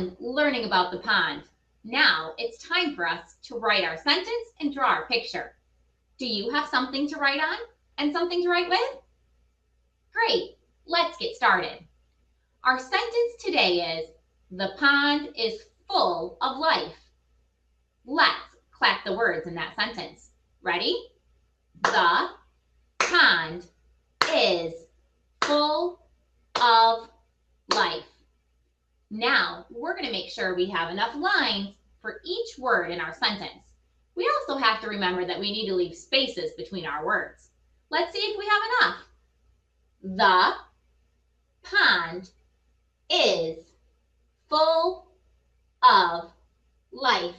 fun learning about the pond. Now it's time for us to write our sentence and draw our picture. Do you have something to write on and something to write with? Great, let's get started. Our sentence today is, the pond is full of life. Let's clap the words in that sentence. Ready? The pond is full of life. Now, we're going to make sure we have enough lines for each word in our sentence. We also have to remember that we need to leave spaces between our words. Let's see if we have enough. The pond is full of life.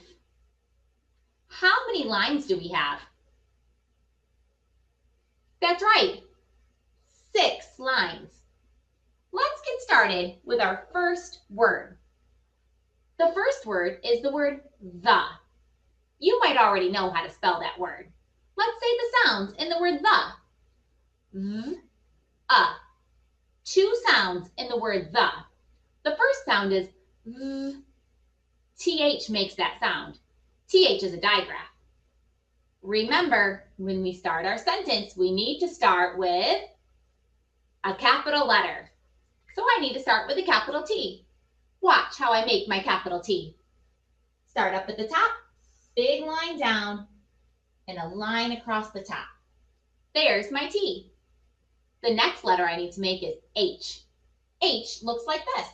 How many lines do we have? That's right, 6 lines. Let's get started with our first word. The first word is the word the. You might already know how to spell that word. Let's say the sounds in the word the. V, 2 sounds in the word the. The first sound is v. TH makes that sound. TH is a digraph. Remember, when we start our sentence, we need to start with a capital letter. So I need to start with a capital T. Watch how I make my capital T. Start up at the top, big line down, and a line across the top. There's my T. The next letter I need to make is H. H looks like this.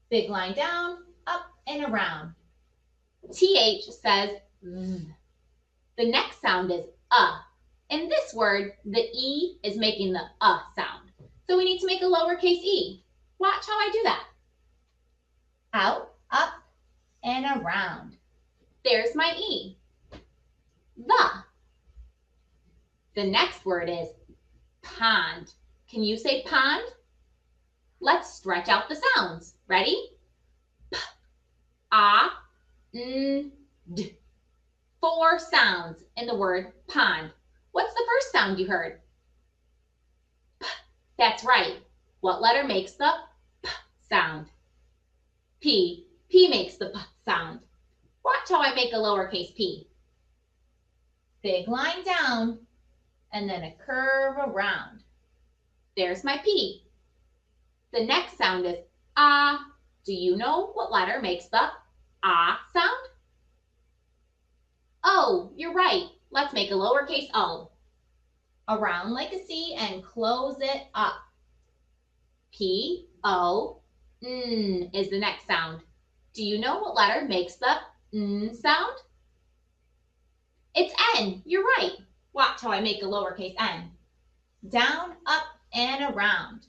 Big line down, up and around. TH says Z. The next sound is In this word, the E is making the sound. So we need to make a lowercase e. Watch how I do that. Out, up, and around. There's my E. The next word is pond. Can you say pond? Let's stretch out the sounds. Ready? P, n, d. 4 sounds in the word pond. What's the first sound you heard? P. That's right. What letter makes the P sound? P. P makes the P sound. Watch how I make a lowercase p. Big line down, and then a curve around. There's my P. The next sound is ah. Do you know what letter makes the ah sound? Oh, you're right. Let's make a lowercase o. Around like a C and close it up. P, O, N is the next sound. Do you know what letter makes the N sound? It's N. You're right. Watch how I make a lowercase n. Down, up, and around.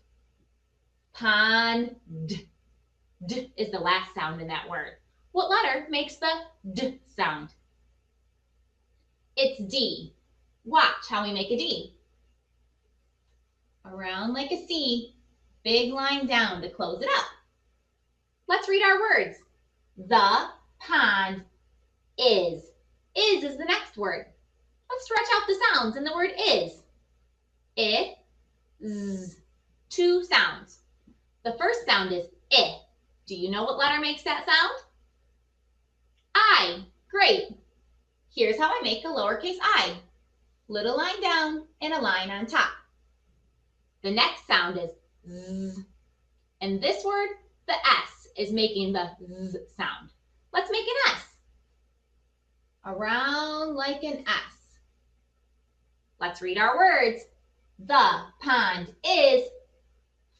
Pond. D is the last sound in that word. What letter makes the D sound? It's D. Watch how we make a D. Around like a C, big line down to close it up. Let's read our words. The pond is. Is the next word. Let's stretch out the sounds in the word is. I, Z. 2 sounds. The first sound is I. Do you know what letter makes that sound? I. Great. Here's how I make a lowercase I. Little line down and a line on top. The next sound is Z. In this word, the S is making the Z sound. Let's make an S. Around like an S. Let's read our words. The pond is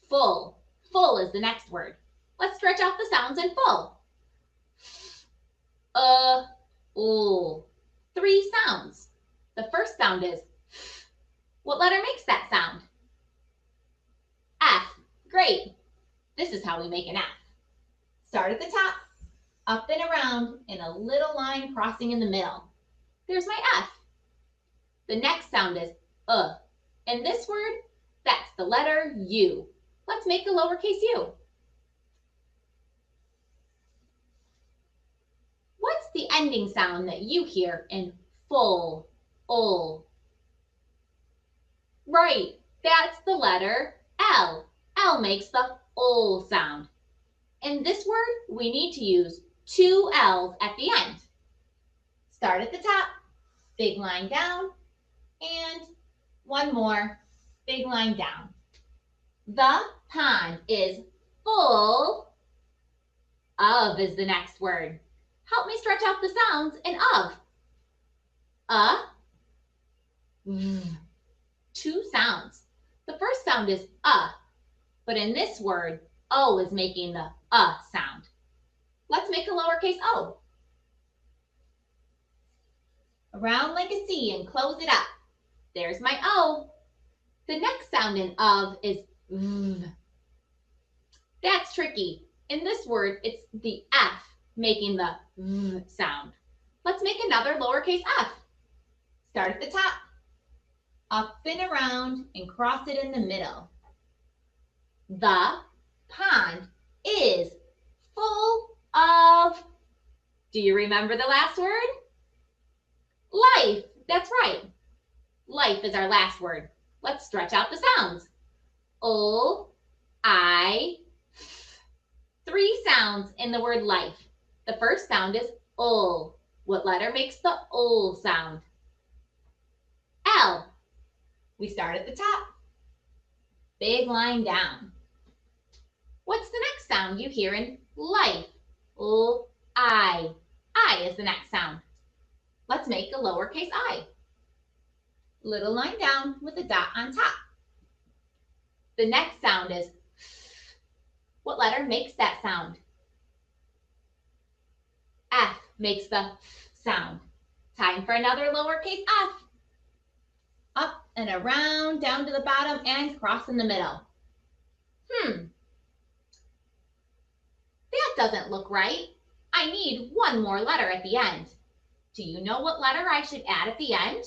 full. Full is the next word. Let's stretch out the sounds in full. L. 3 sounds. The first sound is F. What letter makes that sound? F. Great. This is how we make an F. Start at the top, up and around, and a little line crossing in the middle. There's my F. The next sound is In this word, that's the letter U. Let's make a lowercase u. What's the ending sound that you hear in full? Ul. Right, that's the letter L. L makes the ul sound. In this word, we need to use two L's at the end. Start at the top, big line down, and one more, big line down. The pond is full of is the next word. Help me stretch out the sounds in of. Two sounds. The first sound is but in this word, O is making the sound. Let's make a lowercase o. Around like a C and close it up. There's my O. The next sound in of is v. That's tricky. In this word, it's the F making the v sound. Let's make another lowercase f. Start at the top, up and around, and cross it in the middle. The pond is full of, do you remember the last word? Life. That's right. Life is our last word. Let's stretch out the sounds. O, I, f. Three sounds in the word life. The first sound is ul. What letter makes the ul sound? L. We start at the top. Big line down. What's the next sound you hear in life? Ul, I. I is the next sound. Let's make a lowercase I. Little line down with a dot on top. The next sound is f. What letter makes that sound? F makes the f sound. Time for another lowercase f. Up and around, down to the bottom, and cross in the middle. That doesn't look right. I need one more letter at the end. Do you know what letter I should add at the end?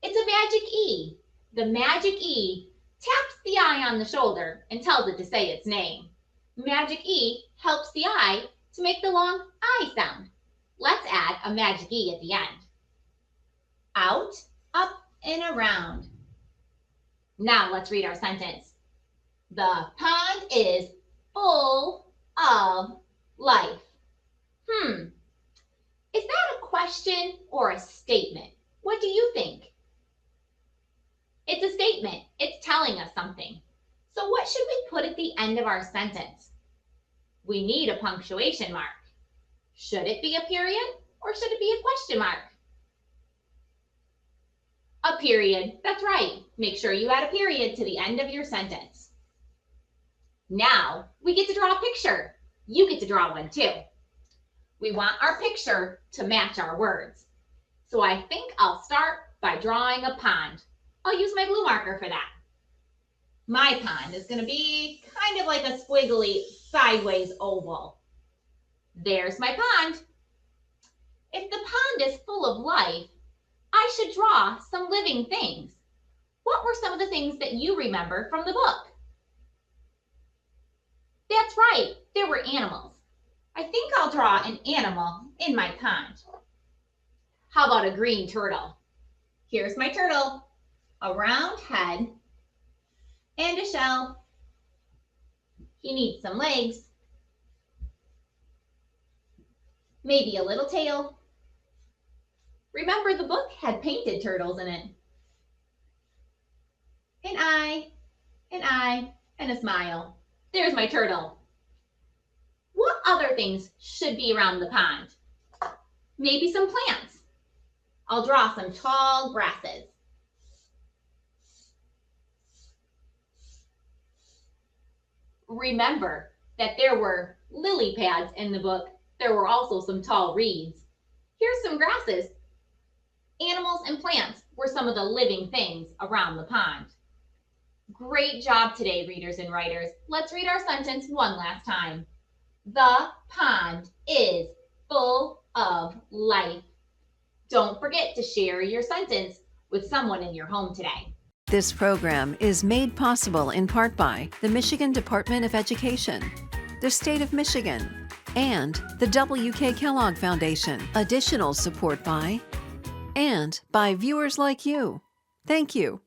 It's a magic E. The magic E taps the I on the shoulder and tells it to say its name. Magic E helps the I to make the long I sound. Let's add a magic E at the end. Out, up, and around. Now let's read our sentence. The pond is full of life. Is that a question or a statement? What do you think? It's a statement. It's telling us something. So what should we put at the end of our sentence? We need a punctuation mark. Should it be a period or should it be a question mark? A period. That's right. Make sure you add a period to the end of your sentence. Now we get to draw a picture. You get to draw one too. We want our picture to match our words. So I think I'll start by drawing a pond. I'll use my blue marker for that. My pond is going to be kind of like a squiggly sideways oval. There's my pond. If the pond is full of life, I should draw some living things. What were some of the things that you remember from the book? That's right, there were animals. I think I'll draw an animal in my pond. How about a green turtle? Here's my turtle. A round head and a shell. He needs some legs. Maybe a little tail. Remember, the book had painted turtles in it. An eye, and a smile. There's my turtle. What other things should be around the pond? Maybe some plants. I'll draw some tall grasses. Remember that there were lily pads in the book. There were also some tall reeds. Here's some grasses. Animals and plants were some of the living things around the pond. Great job today, readers and writers. Let's read our sentence one last time. The pond is full of life. Don't forget to share your sentence with someone in your home today. This program is made possible in part by the Michigan Department of Education, the State of Michigan, and the W.K. Kellogg Foundation. Additional support by viewers like you. Thank you.